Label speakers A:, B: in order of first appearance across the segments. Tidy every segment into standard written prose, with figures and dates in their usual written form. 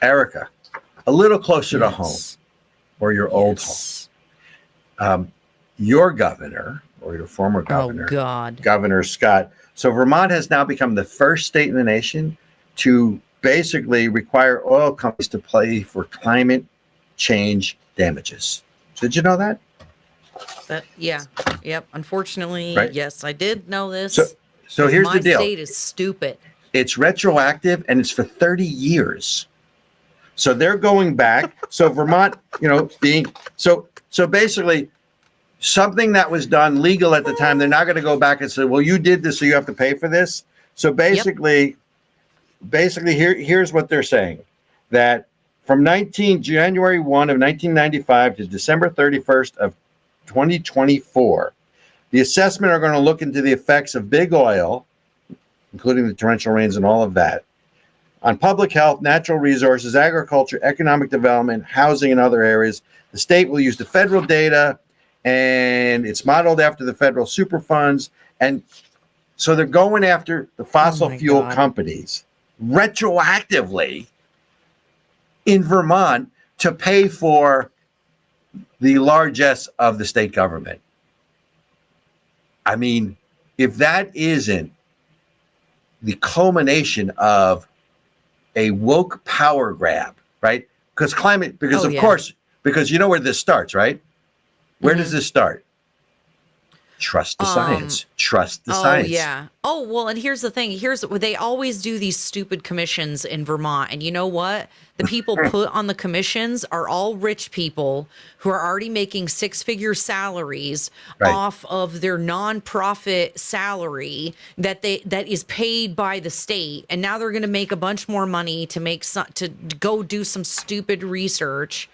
A: Ericka, a little closer to home, or your old home. Your governor, or your former governor, Governor Scott. So Vermont has now become the first state in the nation to basically require oil companies to pay for climate change damages. Did you know that?
B: Yep. Unfortunately,
A: right?
B: Yes, I did know this.
A: So here's the deal.
B: My state is stupid.
A: It's retroactive and it's for 30 years. So they're going back. So Vermont, so basically something that was done legal at the time, they're not going to go back and say, well, you did this, so you have to pay for this. So basically here's what they're saying, that from January 1 of 1995 to December 31st of 2024, the assessment are going to look into the effects of big oil, including the torrential rains and all of that, on public health, natural resources, agriculture, economic development, housing, and other areas. The state will use the federal data, and it's modeled after the federal superfunds. And so they're going after the fossil fuel companies retroactively in Vermont to pay for the largesse of the state government. I mean, if that isn't the culmination of a woke power grab, right? Because because you know where this starts, right? Where does this start? Trust the science. Trust the science.
B: Yeah. Oh, well, and here's the thing. They always do these stupid commissions in Vermont. And you know what? The people put on the commissions are all rich people who are already making six-figure salaries off of their nonprofit salary that is paid by the state. And now they're going to make a bunch more money to go do some stupid research.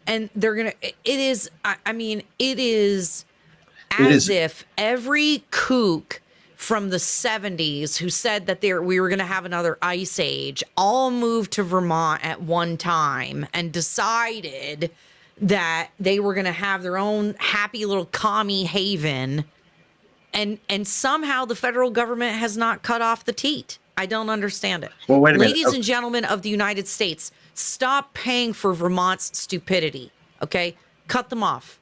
B: And they're going to, it is if every kook from the 70s who said that we were going to have another ice age all moved to Vermont at one time and decided that they were going to have their own happy little commie haven. And somehow the federal government has not cut off the teat. I don't understand it.
A: Well, wait a minute.
B: Ladies and gentlemen of the United States, stop paying for Vermont's stupidity. Okay? Cut them off.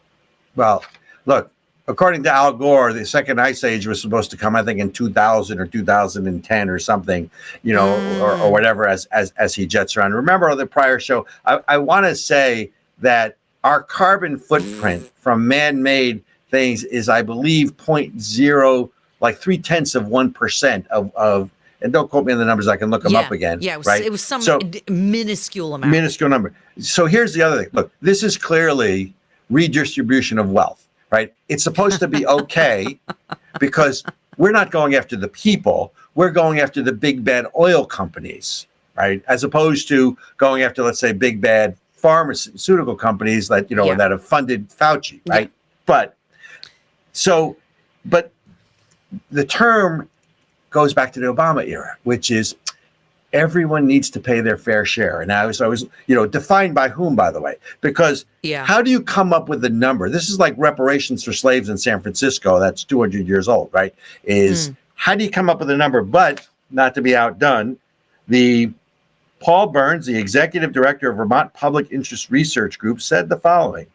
A: Well, look. According to Al Gore, the second ice age was supposed to come, I think, in 2000 or 2010 or something, or whatever, as he jets around. Remember on the prior show, I want to say that our carbon footprint from man-made things is, I believe, 0.1% of, and don't quote me on the numbers, I can look them up again.
B: Yeah, it was some minuscule amount.
A: Minuscule number. So here's the other thing. Look, this is clearly redistribution of wealth. Right? It's supposed to be okay because we're not going after the people. We're going after the big bad oil companies, right? As opposed to going after, let's say, big bad pharmaceutical companies that, that have funded Fauci, right? Yeah. But the term goes back to the Obama era, which is everyone needs to pay their fair share. And I was, defined by whom, by the way, because how do you come up with a number? This is like reparations for slaves in San Francisco. That's 200 years old, right? How do you come up with a number? But not to be outdone, Paul Burns, the executive director of Vermont Public Interest Research Group, said the following: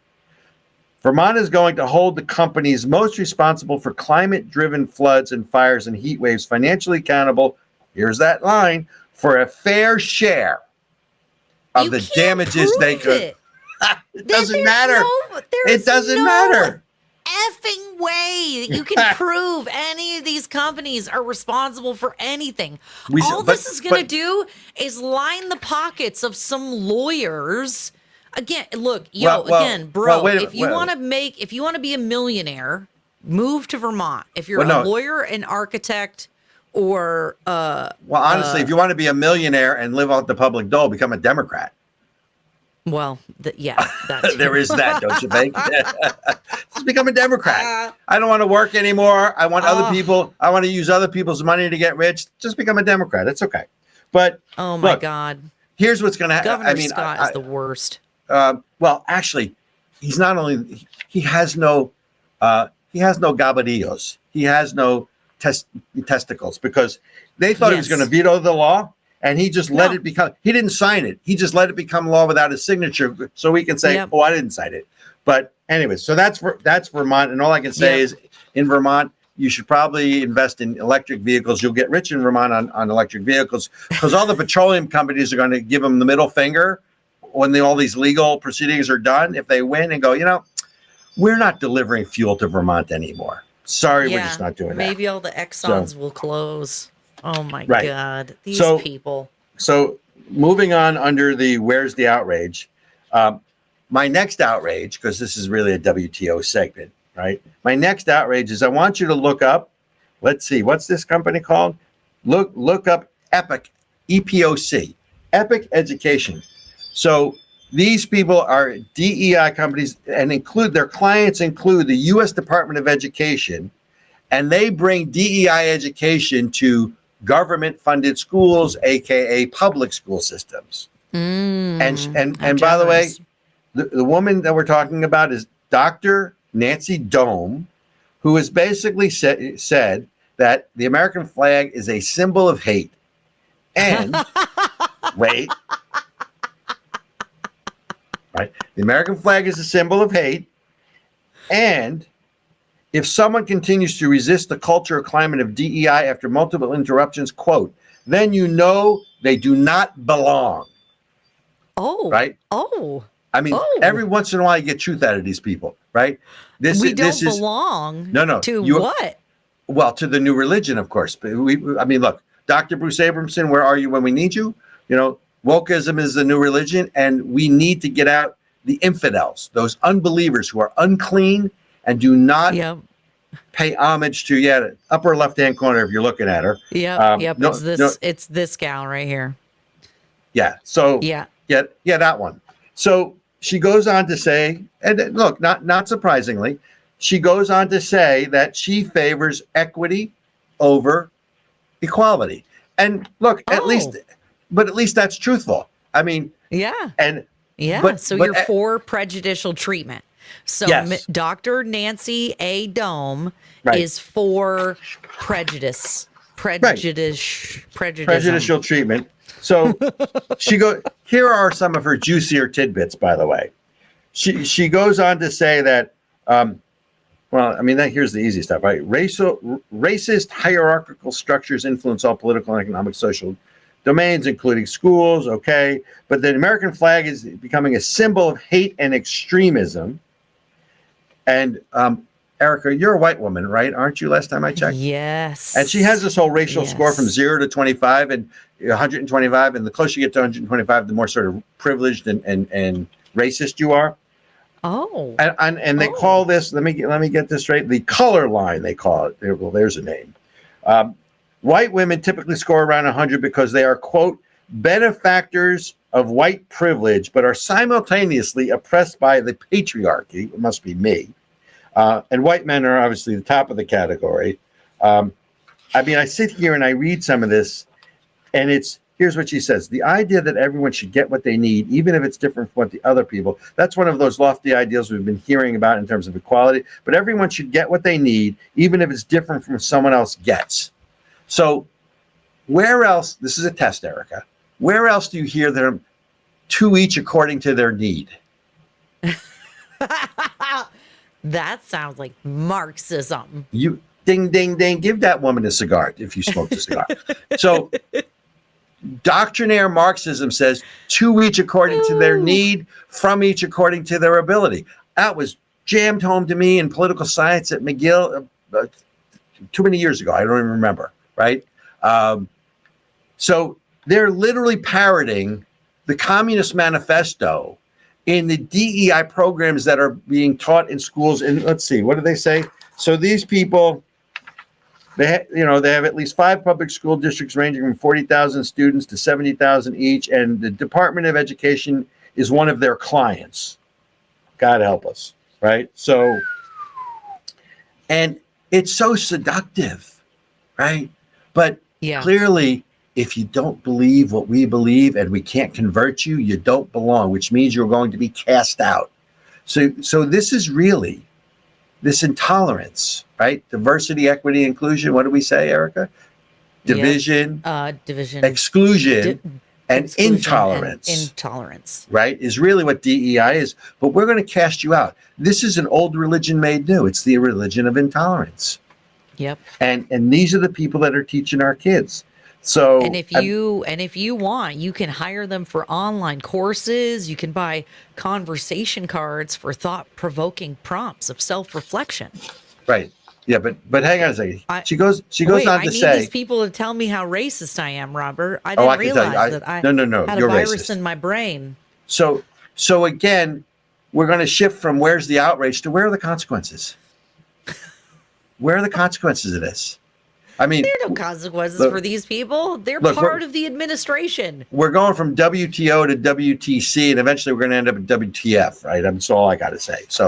A: Vermont is going to hold the companies most responsible for climate-driven floods and fires and heat waves financially accountable, here's that line, for a fair share of the damages they could. It doesn't matter. It doesn't matter.
B: Effing way that you can prove any of these companies are responsible for anything. All this is going to do is line the pockets of some lawyers. Again, look, if you want to be a millionaire, move to Vermont. If you're a lawyer, an architect, or
A: honestly, if you want to be a millionaire and live off the public dole, become a Democrat.
B: Well,
A: there is that, don't you think? Just become a Democrat. I don't want to work anymore. I want other people. I want to use other people's money to get rich. Just become a Democrat. It's okay. But
B: my God,
A: here's what's going to happen.
B: Governor Scott is the worst.
A: Well, actually, he's not only. He has no gabardillos. He has no testicles, because they thought he was going to veto the law. And he just let
B: No.
A: it become, he didn't sign it. He just let it become law without his signature so we can say,
B: Yep.
A: oh, I didn't sign it. But anyway, so that's Vermont. And all I can say
B: Yep.
A: is in Vermont, you should probably invest in electric vehicles. You'll get rich in Vermont on electric vehicles because all the petroleum companies are going to give them the middle finger when all these legal proceedings are done. If they win and go, we're not delivering fuel to Vermont anymore. Sorry, we're just not doing that.
B: Maybe all the Exxons will close. Oh my
A: Right.
B: God. These
A: So-
B: people.
A: So moving on under the where's the outrage? My next outrage, because this is really a WTO segment, right? My next outrage is I want you to look up, let's see, what's this company called? Look up EPIC, EPOC, EPIC Education. So these people are DEI companies and their clients include the U.S. Department of Education, and they bring DEI education to government-funded schools, aka public school systems. And by the way, the woman that we're talking about is Dr. Nancy Dome, who has basically said that the American flag is a symbol of hate. And wait, right? The American flag is a symbol of hate, and if someone continues to resist the culture or climate of DEI after multiple interruptions, quote, then they do not belong.
B: Oh.
A: Right?
B: Oh.
A: I mean, every once in a while you get truth out of these people, right?
B: We don't belong.
A: No.
B: To what?
A: Well, to the new religion, of course. But I mean, look, Dr. Bruce Abramson, where are you when we need you? Wokeism is the new religion, and we need to get out the infidels, those unbelievers who are unclean and do not pay homage to upper left-hand corner if you're looking at her.
B: It's this gal right here.
A: Yeah. So that one. So she goes on to say, and look, not surprisingly, she goes on to say that she favors equity over equality. And look, at least that's truthful. I mean,
B: so you're for prejudicial treatment. So Dr. Nancy A. Dome is for prejudicial
A: treatment. So here are some of her juicier tidbits, by the way. She goes on to say that, here's the easy stuff, right? Racist hierarchical structures influence all political and economic social domains, including schools, okay? But the American flag is becoming a symbol of hate and extremism. And Ericka, you're a white woman, right? Aren't you? Last time I checked.
B: Yes.
A: And she has this whole racial score from 0 to 25 and 125. And the closer you get to 125, the more sort of privileged and racist you are.
B: Oh.
A: And they call this, let me get this straight, the color line, they call it. Well, there's a name. White women typically score around 100 because they are, quote, benefactors of white privilege, but are simultaneously oppressed by the patriarchy. It must be me. And white men are obviously the top of the category. I sit here and I read some of this, and here's what she says. The idea that everyone should get what they need, even if it's different from what the other people, that's one of those lofty ideals we've been hearing about in terms of equality, but everyone should get what they need, even if it's different from what someone else gets. So where else, this is a test, Ericka, where else do you hear them to each according to their need?
B: That sounds like Marxism.
A: You ding, ding, ding, give that woman a cigar if you smoked a cigar. So doctrinaire Marxism says to each according to their need, from each according to their ability. That was jammed home to me in political science at McGill too many years ago. I don't even remember, right? So they're literally parroting the Communist Manifesto in the DEI programs that are being taught in schools. And let's see, what do they say? So these people, they have at least 5 public school districts ranging from 40,000 students to 70,000 each, and the Department of Education is one of their clients. God help us, right? So, and it's so seductive, right? But clearly, if you don't believe what we believe and we can't convert you, you don't belong, which means you're going to be cast out. So this is really this intolerance, right? Diversity, equity, inclusion. What do we say, Ericka? division,
B: division,
A: exclusion, and
B: exclusion
A: intolerance.
B: and intolerance.
A: Right, is really what DEI is. But we're going to cast you out. This is an old religion made new. It's the religion of intolerance.
B: Yep.
A: And these are the people that are teaching our kids. So
B: and if you want, you can hire them for online courses. You can buy conversation cards for thought-provoking prompts of self-reflection.
A: Right. Yeah, but hang on a second. She goes
B: wait,
A: on to
B: I need
A: say
B: these people to tell me how racist I am, Robert. I didn't
A: I can tell you.
B: realize that I
A: No,
B: had a
A: you're
B: virus
A: racist.
B: in my brain.
A: So again, we're going to shift from where's the outrage to where are the consequences? Where are the consequences of this? I mean,
B: There are no consequences
A: look,
B: for these people. They're
A: look,
B: part of the administration.
A: We're going from WTO to WTC, and eventually we're going to end up at WTF, right? That's all I got to say. So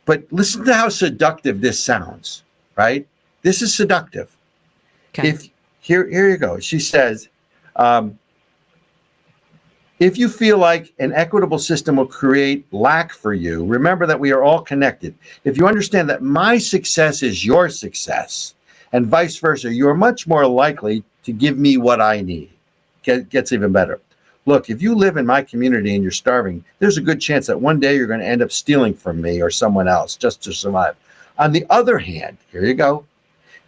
A: but listen to how seductive this sounds, right? This is seductive.
B: Okay.
A: Here you go. She says, if you feel like an equitable system will create lack for you, remember that we are all connected. If you understand that my success is your success and vice versa, you are much more likely to give me what I need. Gets even better. Look, if you live in my community and you're starving, there's a good chance that one day you're going to end up stealing from me or someone else just to survive. On the other hand, here you go.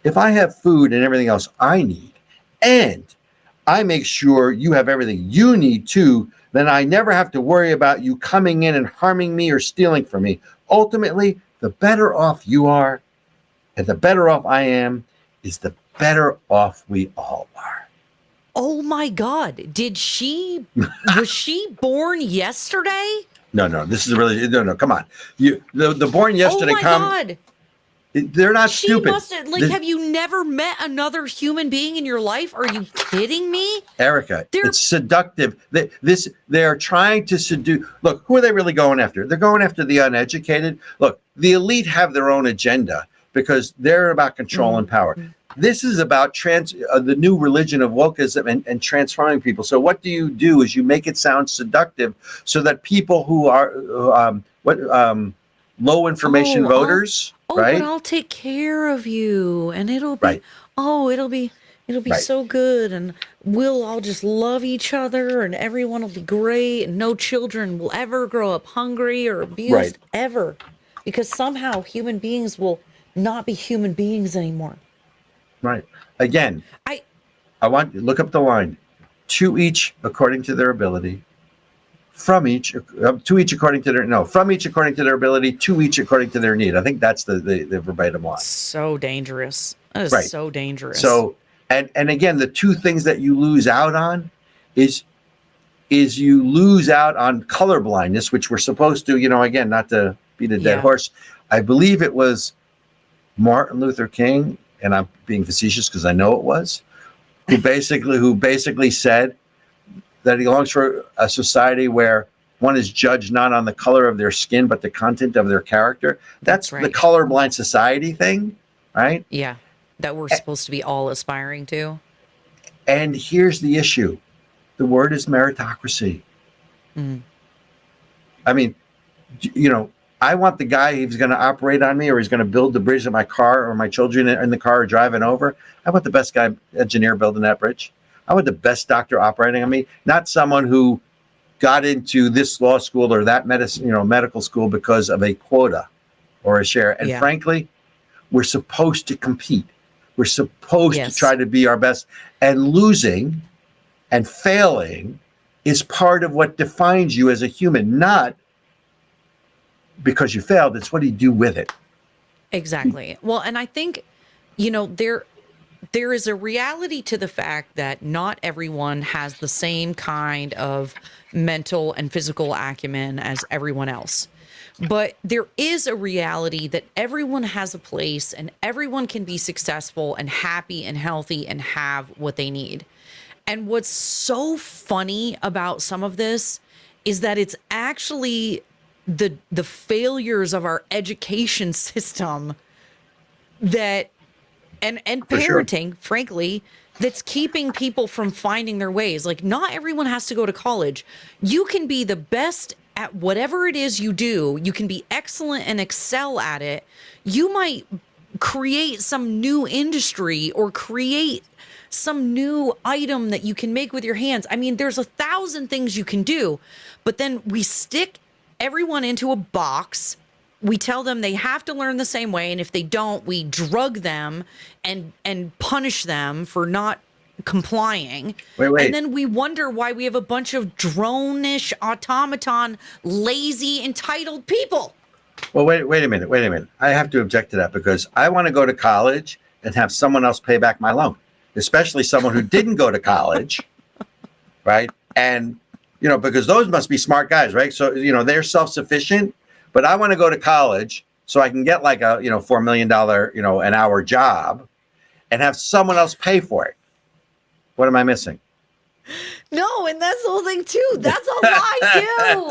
A: If I have food and everything else I need, and I make sure you have everything you need too, then I never have to worry about you coming in and harming me or stealing from me. Ultimately, the better off you are and the better off I am is the better off we all are.
B: Oh my God. Was she born yesterday?
A: No, this is really, no, come on. The born yesterday
B: Oh my God.
A: They're not
B: She
A: stupid.
B: must have, have you never met another human being in your life? Are you kidding me?
A: Ericka, it's seductive. They are trying to seduce. Look, who are they really going after? They're going after the uneducated. Look, the elite have their own agenda because they're about control and power. This is about the new religion of wokeism and transforming people. So what you do is you make it sound seductive so that people who are low information voters, right?
B: But I'll take care of you, and it'll be
A: right.
B: it'll be so good, and we'll all just love each other, and everyone will be great, and no children will ever grow up hungry or abused ever, because somehow human beings will not be human beings anymore.
A: Right. Again, I want you to look up the line. To each according to their ability. From each according to their ability, to each according to their need. I think that's the verbatim line.
B: So dangerous. That is so dangerous.
A: So, and again, the two things that you lose out on is you lose out on color blindness, which we're supposed to, again, not to beat a dead horse. I believe it was Martin Luther King, and I'm being facetious because I know it was, who basically said that he longs for a society where one is judged not on the color of their skin, but the content of their character. That's the colorblind society thing, right?
B: Yeah, that we're supposed to be all aspiring to.
A: And here's the issue. The word is meritocracy. I mean, I want the guy who's going to operate on me or he's going to build the bridge that my car or my children in the car are driving over. I want the best engineer building that bridge. I want the best doctor operating on me, not someone who got into this law school or that medical school because of a quota or a share. And frankly, we're supposed to compete. We're supposed to try to be our best. And losing and failing is part of what defines you as a human, not because you failed. It's what do you do with it?
B: Exactly. Well, and I think, there is a reality to the fact that not everyone has the same kind of mental and physical acumen as everyone else. But there is a reality that everyone has a place and everyone can be successful and happy and healthy and have what they need. And what's so funny about some of this is that it's actually the failures of our education system that and parenting, frankly, that's keeping people from finding their ways. Like, not everyone has to go to college. You can be the best at whatever it is you do. You can be excellent and excel at it. You might create some new industry or create some new item that you can make with your hands. I mean, there's 1,000 things you can do, but then we stick everyone into a box. We tell them they have to learn the same way, and if they don't, we drug them and punish them for not complying.
A: Wait.
B: And then we wonder why we have a bunch of drone-ish, automaton, lazy, entitled people.
A: Well, wait a minute. I have to object to that because I want to go to college and have someone else pay back my loan, especially someone who didn't go to college, right? And, because those must be smart guys, right? So, they're self-sufficient, but I want to go to college so I can get like a, $4 million, an hour job and have someone else pay for it. What am I missing?
B: No, and that's the whole thing too. That's a lie too.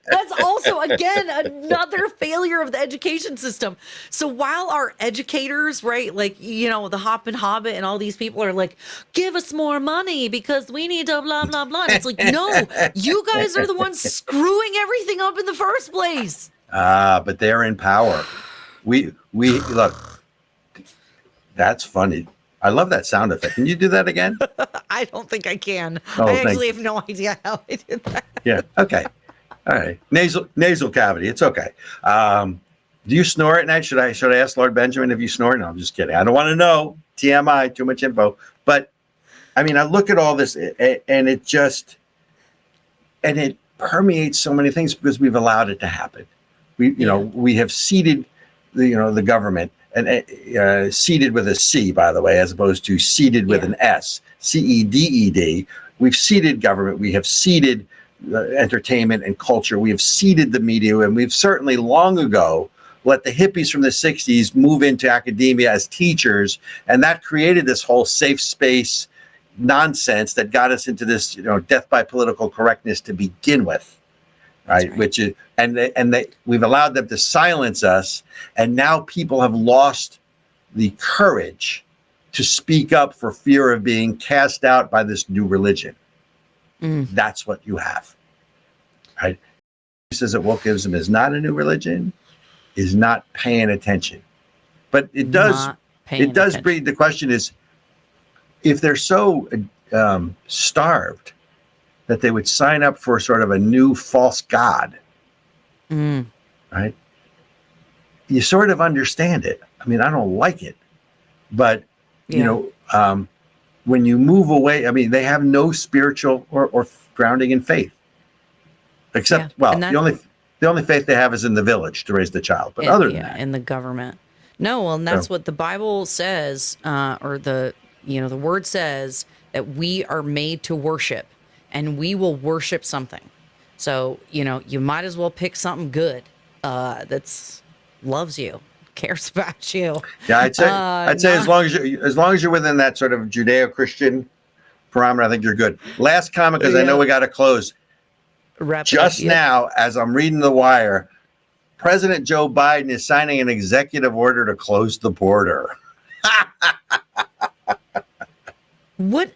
B: That's also, again, another failure of the education system. So while our educators, right, like, the Hop and Hobbit and all these people are like, give us more money because we need to blah, blah, blah. And it's like, no, you guys are the ones screwing everything up in the first place.
A: But they're in power. We look, that's funny. I love that sound effect. Can you do that again?
B: I don't think I can.
A: Oh,
B: I actually have no idea how I did that.
A: Yeah. Okay. All right. Nasal cavity. It's okay. Do you snore at night? Should I ask Lord Benjamin if you snore? No, I'm just kidding. I don't want to know. TMI, too much info. But I mean, I look at all this and it permeates so many things because we've allowed it to happen. We have seeded the government. And seeded with a C, by the way, as opposed to seeded with an S, CEDED. We've seeded government. We have seeded entertainment and culture. We have seeded the media. And we've certainly long ago let the hippies from the 60s move into academia as teachers. And that created this whole safe space nonsense that got us into this, death by political correctness to begin with. Right. Which is, we've allowed them to silence us. And now people have lost the courage to speak up for fear of being cast out by this new religion. That's what you have. Right. He says that wokeism is not a new religion, is not paying attention. But it does breed the question is, if they're so starved that they would sign up for sort of a new false god, right? You sort of understand it. I mean, I don't like it, but when you move away, I mean, they have no spiritual or grounding in faith, except the only faith they have is in the village to raise the child. But other than that,
B: in the government, no. Well, and that's what the Bible says, or the word says that we are made to worship. And we will worship something. So, you might as well pick something good that's loves you, cares about you.
A: Yeah, I'd say as long as you're within that sort of Judeo-Christian parameter, I think you're good. Last comment, because I know we got to close. Now, as I'm reading the wire, President Joe Biden is signing an executive order to close the border.
B: What?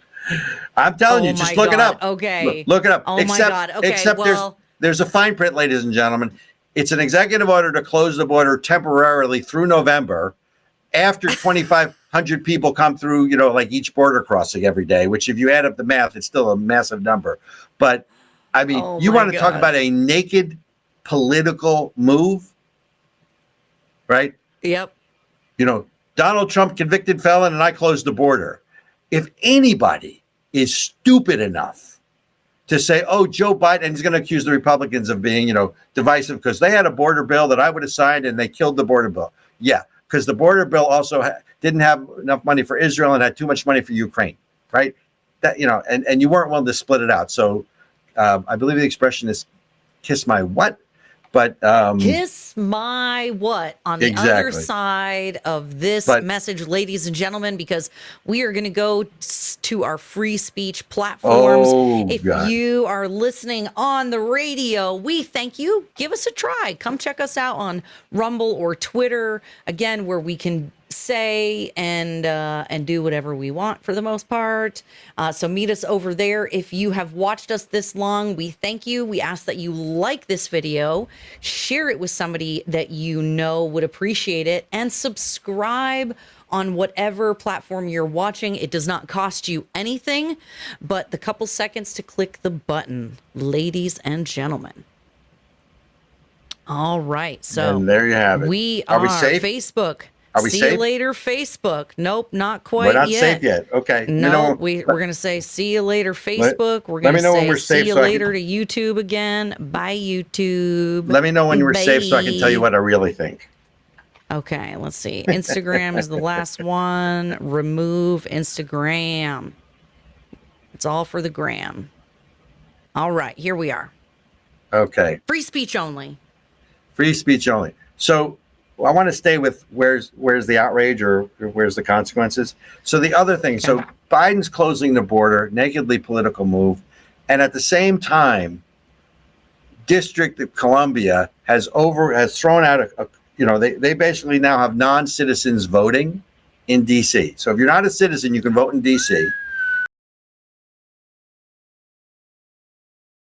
A: I'm telling you, just look it up.
B: Okay.
A: Look it up.
B: Oh my God. Okay.
A: Except there's a fine print, ladies and gentlemen. It's an executive order to close the border temporarily through November after 2,500 people come through, like each border crossing every day, which if you add up the math, it's still a massive number. But I mean, you want to talk about a naked political move, right?
B: Yep.
A: Donald Trump, convicted felon, and I closed the border. If anybody is stupid enough to say, oh, Joe Biden, and he's going to accuse the Republicans of being, divisive because they had a border bill that I would have signed and they killed the border bill. Yeah, because the border bill also didn't have enough money for Israel and had too much money for Ukraine, right? That, and you weren't willing to split it out. So I believe the expression is kiss my what? But
B: kiss my what on the other side of this message, ladies and gentlemen, because we are going to go to our free speech platforms. If you are listening on the radio, we thank you. Give us a try. Come check us out on Rumble or Twitter, again, where we can say and do whatever we want for the most part. So meet us over there. If you have watched us this long, we thank you. We ask that you like this video, share it with somebody that you know would appreciate it, and subscribe on whatever platform you're watching. It does not cost you anything but the couple seconds to click the button, ladies and gentlemen. All right, so
A: And there you have it.
B: We
A: Are we
B: are
A: safe?
B: Facebook.
A: Are we
B: see
A: safe?
B: you later, Facebook. Nope, not quite
A: We're not
B: yet.
A: safe yet. Okay.
B: No, we're going to say see you later, Facebook. We're going
A: me
B: to
A: know when
B: say
A: we're
B: see
A: safe
B: you
A: so I can-
B: later to YouTube again. Bye, YouTube.
A: Let me know when you were safe so I can tell you
B: Bye.
A: what I really think.
B: Okay, let's see. Instagram is the last one. Remove Instagram. It's all for the gram. All right, here we are.
A: Okay.
B: Free speech only.
A: Free speech only. So I want to stay with where's the outrage or where's the consequences. So the other thing, so Biden's closing the border, nakedly political move. And at the same time, District of Columbia has thrown out they basically now have non-citizens voting in DC. So if you're not a citizen, you can vote in DC.